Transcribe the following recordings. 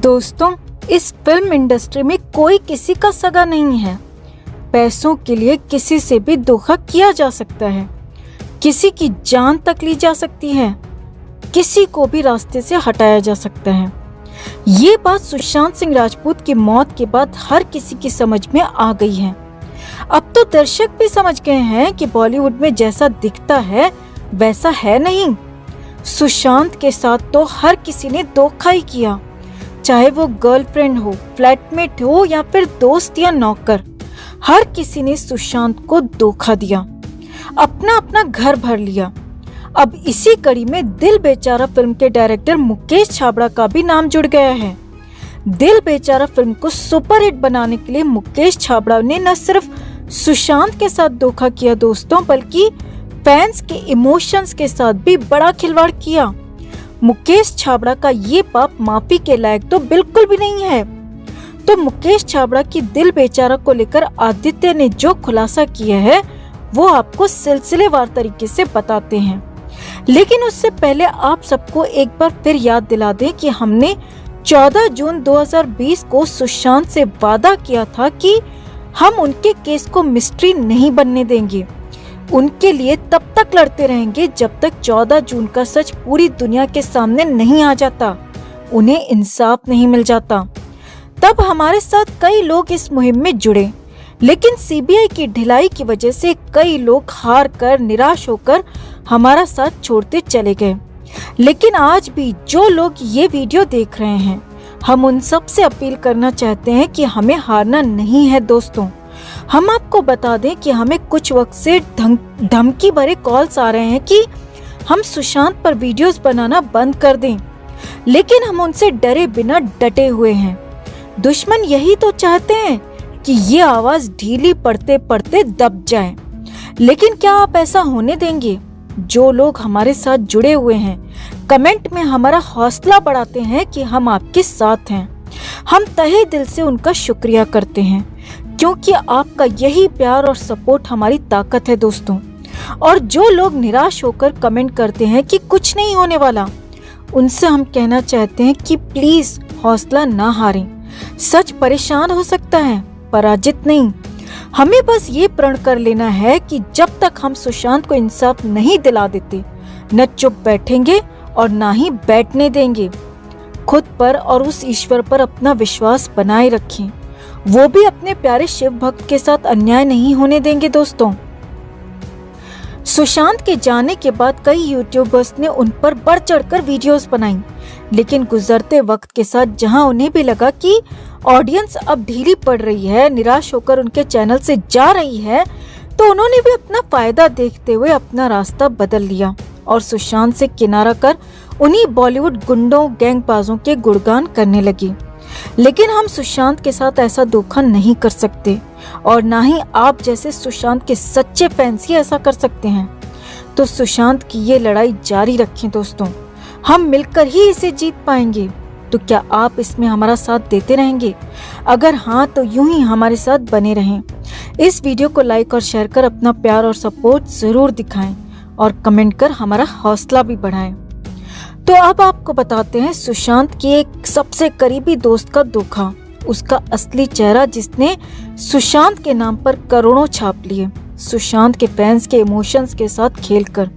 दोस्तों, इस film industry में कोई किसी का सगा नहीं है। पैसों के लिए किसी से भी धोखा किया जा सकता है, किसी की जान तक ली जा सकती है, किसी को भी रास्ते से हटाया जा सकता है। ये बात सुशांत सिंह राजपूत की मौत के बाद हर किसी की समझ में आ गई है। अब तो दर्शक भी समझ गए हैं कि बॉलीवुड में जैसा दिखता है वैसा है नहीं। सुशांत के साथ तो हर किसी ने धोखा ही किया, चाहे वो गर्लफ्रेंड हो, फ्लैटमेट हो या फिर दोस्त या नौकर। हर किसी ने सुशांत को धोखा दिया, अपना अपना घर भर लिया। अब इसी कड़ी में दिल बेचारा फिल्म के डायरेक्टर मुकेश छाबड़ा का भी नाम जुड़ गया है। दिल बेचारा फिल्म को सुपरहिट बनाने के लिए मुकेश छाबड़ा ने न सिर्फ सुशांत के साथ धोखा किया दोस्तों, बल्कि फैंस के इमोशंस के साथ भी बड़ा खिलवाड़ किया। मुकेश छाबड़ा का ये पाप माफी के लायक तो बिल्कुल भी नहीं है। तो मुकेश छाबड़ा की दिल बेचारा को लेकर आदित्य ने जो खुलासा किया है वो आपको सिलसिलेवार तरीके से बताते हैं। लेकिन उससे पहले आप सबको एक बार फिर याद दिला दें कि हमने 14 जून 2020 को सुशांत से वादा किया था कि हम उनके केस को मिस्ट्री नहीं बनने देंगे। उनके लिए तब तक लड़ते रहेंगे जब तक 14 जून का सच पूरी दुनिया के सामने नहीं आ जाता, उन्हें इंसाफ नहीं मिल जाता। तब हमारे साथ कई लोग इस मुहिम में जुड़े, लेकिन सीबीआई की ढिलाई की वजह से कई लोग हार कर, निराश होकर हमारा साथ छोड़ते चले गए। लेकिन आज भी जो लोग ये वीडियो देख रहे हैं, हम उन सब से अपील करना चाहते हैं कि हमें हारना नहीं है दोस्तों। हम आपको बता दें कि हमें कुछ वक्त से धमकी भरे कॉल्स आ रहे हैं कि हम सुशांत पर वीडियोस बनाना बंद कर दें, लेकिन हम उनसे डरे बिना डटे हुए हैं। दुश्मन यही तो चाहते हैं कि ये आवाज ढीली पड़ते पड़ते दब जाए। लेकिन क्या आप ऐसा होने देंगे? जो लोग हमारे साथ जुड़े हुए हैं, कमेंट में हमारा हौसला बढ़ाते हैं कि हम आपके साथ हैं। हम तहे दिल से उनका शुक्रिया करते हैं, क्योंकि आपका यही प्यार और सपोर्ट हमारी ताकत है दोस्तों। और जो लोग निराश होकर कमेंट करते हैं कि कुछ नहीं होने वाला, उनसे हम कहना चाहते हैं कि प्लीज हौसला ना हारें। सच परेशान हो सकता है, पराजित नहीं। हमें बस ये प्रण कर लेना है कि जब तक हम सुशांत को इंसाफ नहीं दिला देते, न चुप बैठेंगे और ना ही बैठने देंगे। खुद पर और उस ईश्वर पर अपना विश्वास बनाए रखें, वो भी अपने प्यारे शिव भक्त के साथ अन्याय नहीं होने देंगे दोस्तों। सुशांत के जाने के बाद कई यूट्यूबर्स ने उन पर बढ़ चढ़कर वीडियोस बनाई, लेकिन गुजरते वक्त के साथ जहां उन्हें भी लगा कि ऑडियंस अब ढीली पड़ रही है, निराश होकर उनके चैनल से जा रही है, तो उन्होंने भी अपना फायदा देखते हुए अपना रास्ता बदल लिया और सुशांत से किनारा कर उन्हीं बॉलीवुड गुंडों, गैंगबाजों के गुणगान करने लगी। लेकिन हम सुशांत के साथ ऐसा धोखा नहीं कर सकते, और ना ही आप जैसे सुशांत के सच्चे फैंस ही ऐसा कर सकते हैं। तो सुशांत की ये लड़ाई जारी रखें दोस्तों, हम मिलकर ही इसे जीत पाएंगे। तो क्या आप इसमें हमारा साथ देते रहेंगे? अगर हाँ, तो यूं ही हमारे साथ बने रहें। इस वीडियो को लाइक और शेयर कर अपना प्यार और सपोर्ट जरूर दिखाएं और कमेंट कर हमारा हौसला भी बढ़ाएं। तो अब आपको बताते हैं सुशांत की एक सबसे करीबी दोस्त का धोखा, उसका असली चेहरा जिसने सुशांत के नाम पर करोड़ों छाप लिए, सुशांत के फैंस के इमोशंस के साथ खेलकर।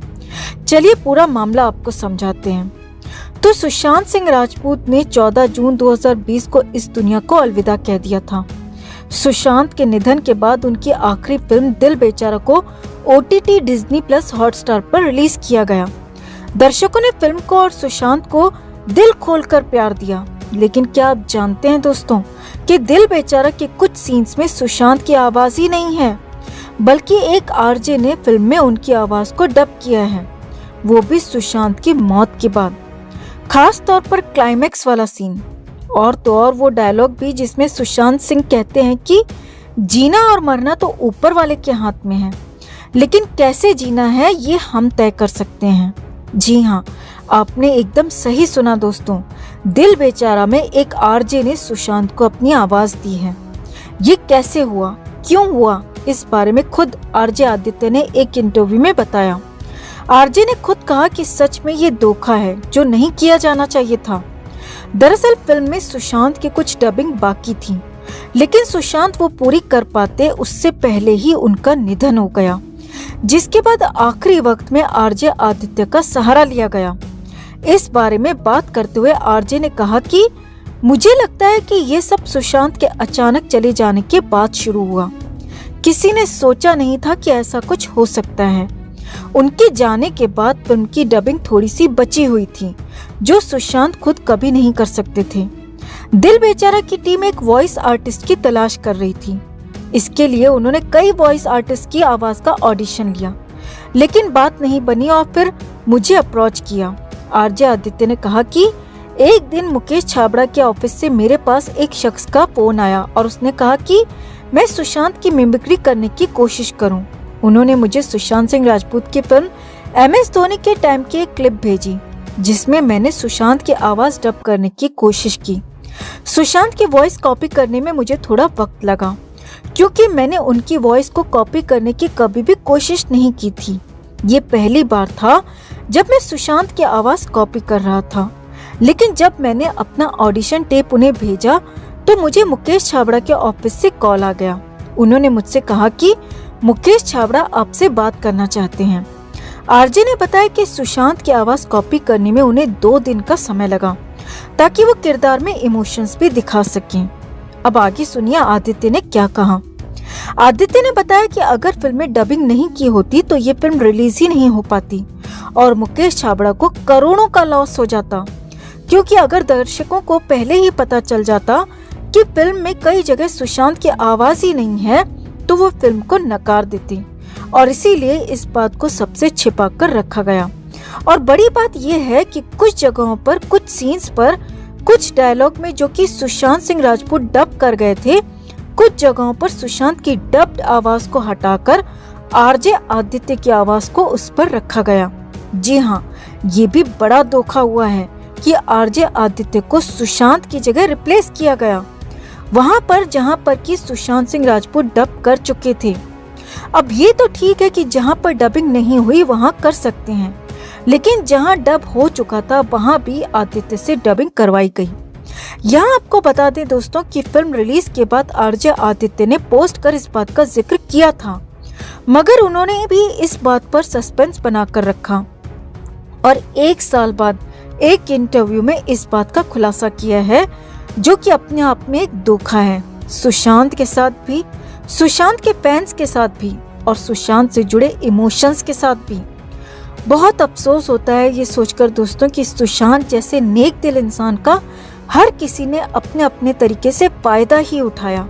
चलिए पूरा मामला आपको समझाते हैं। तो सुशांत सिंह राजपूत ने 14 जून 2020 को इस दुनिया को अलविदा कह दिया था। सुशांत के निधन के बाद उनकी आखिरी फिल्म दिल बेचारा को OTT डिज्नी प्लस हॉटस्टार पर रिलीज किया गया। दर्शकों ने फिल्म को और सुशांत को दिल खोलकर प्यार दिया। लेकिन क्या आप जानते हैं दोस्तों कि दिल बेचारा के कुछ सीन्स में सुशांत की आवाज ही नहीं है, बल्कि एक आरजे ने फिल्म में उनकी आवाज को डब किया है, वो भी सुशांत की मौत के बाद। खास तौर पर क्लाइमेक्स वाला सीन, और तो और वो डायलॉग भी जिसमें सुशांत सिंह कहते हैं कि जीना और मरना तो ऊपर वाले के हाथ में है, लेकिन कैसे जीना है ये हम तय कर सकते हैं। जी हाँ, आपने एकदम सही सुना दोस्तों, दिल बेचारा में एक आरजे ने सुशांत को अपनी आवाज दी है। ये कैसे हुआ, क्यों हुआ, इस बारे में खुद आरजे आदित्य ने एक इंटरव्यू में बताया। आरजे ने खुद कहा कि सच में ये धोखा है जो नहीं किया जाना चाहिए था। दरअसल फिल्म में सुशांत की कुछ डबिंग बाकी थी, लेकिन सुशांत वो पूरी कर पाते उससे पहले ही उनका निधन हो गया, जिसके बाद आखिरी वक्त में आरजे आदित्य का सहारा लिया गया। इस बारे में बात करते हुए आरजे ने कहा कि मुझे लगता है कि ये सब सुशांत के अचानक चले जाने के बाद शुरू हुआ। किसी ने सोचा नहीं था कि ऐसा कुछ हो सकता है। उनके जाने के बाद फिल्म की डबिंग थोड़ी सी बची हुई थी, जो सुशांत खुद कभी नहीं कर सकते थे। दिल बेचारा की टीम एक वॉइस आर्टिस्ट की तलाश कर रही थी। इसके लिए उन्होंने कई वॉइस आर्टिस्ट की आवाज का ऑडिशन लिया, लेकिन बात नहीं बनी और फिर मुझे अप्रोच किया। आरजे आदित्य ने कहा कि एक दिन मुकेश छाबड़ा के ऑफिस से मेरे पास एक शख्स का फोन आया और उसने कहा कि मैं सुशांत की मिमिक्री करने की कोशिश करूं। उन्होंने मुझे सुशांत सिंह राजपूत की फिल्म MS धोनी के टाइम की एक क्लिप भेजी, जिसमें मैंने सुशांत की आवाज डब करने की कोशिश की। सुशांत की वॉइस कॉपी करने में मुझे थोड़ा वक्त लगा, क्योंकि मैंने उनकी वॉइस को कॉपी करने की कभी भी कोशिश नहीं की थी। ये पहली बार था जब मैं सुशांत की आवाज कॉपी कर रहा था। लेकिन जब मैंने अपना ऑडिशन टेप उन्हें भेजा तो मुझे मुकेश छाबड़ा के ऑफिस से कॉल आ गया। उन्होंने मुझसे कहा कि मुकेश छाबड़ा आपसे बात करना चाहते हैं। आरजे ने बताया कि सुशांत की आवाज कॉपी करने में उन्हें 2 दिन का समय लगा, ताकि वो किरदार में इमोशंस भी दिखा सकें। अब आगे सुनिए आदित्य ने क्या कहा। आदित्य ने बताया कि अगर फिल्म में डबिंग नहीं की होती तो ये फिल्म रिलीज ही नहीं हो पाती और मुकेश छाबड़ा को करोड़ों का लॉस हो जाता, क्योंकि अगर दर्शकों को पहले ही पता चल जाता कि फिल्म में कई जगह सुशांत की आवाज ही नहीं है तो वो फिल्म को नकार देती, और इसीलिए इस बात को सबसे छिपा कर रखा गया। और बड़ी बात यह है कि कुछ जगहों पर, कुछ सीन्स पर, कुछ डायलॉग में जो कि सुशांत सिंह राजपूत डब कर गए थे, कुछ जगहों पर सुशांत की डब्ड आवाज को हटाकर आरजे आदित्य की आवाज को उस पर रखा गया। जी हाँ, ये भी बड़ा धोखा हुआ है कि आरजे आदित्य को सुशांत की जगह रिप्लेस किया गया, वहां पर जहां पर कि सुशांत सिंह राजपूत डब कर चुके थे। अब ये तो ठीक है कि जहां पर डबिंग नहीं हुई वहां कर सकते हैं, लेकिन जहां डब हो चुका था वहां भी आदित्य से डबिंग करवाई गई। यहाँ आपको बता दें दोस्तों कि फिल्म रिलीज के बाद आरजे आदित्य ने पोस्ट कर इस बात का जिक्र किया था, मगर उन्होंने भी इस बात पर सस्पेंस बनाकर रखा और 1 साल बाद एक इंटरव्यू में इस बात का खुलासा किया है, जो कि अपने आप में एक धोखा है। सुशांत के साथ भी, सुशांत के फैंस के साथ भी और सुशांत से जुड़े इमोशंस के साथ भी। बहुत अफसोस होता है ये सोचकर दोस्तों कि सुशांत जैसे नेक दिल इंसान का हर किसी ने अपने अपने तरीके से फायदा ही उठाया।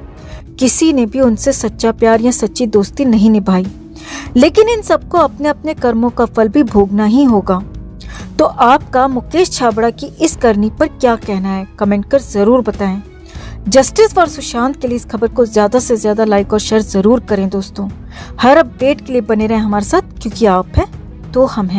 किसी ने भी उनसे सच्चा प्यार या सच्ची दोस्ती नहीं निभाई, लेकिन इन सबको अपने अपने कर्मों का फल भी भोगना ही होगा। तो आपका मुकेश छाबड़ा की इस करनी पर क्या कहना है, कमेंट कर जरूर बताएं। जस्टिस फॉर सुशांत के लिए इस खबर को ज्यादा से ज्यादा लाइक और शेयर जरूर करें दोस्तों। हर अपडेट के लिए बने रहें हमारे साथ, क्योंकि आप हैं तो हम हैं।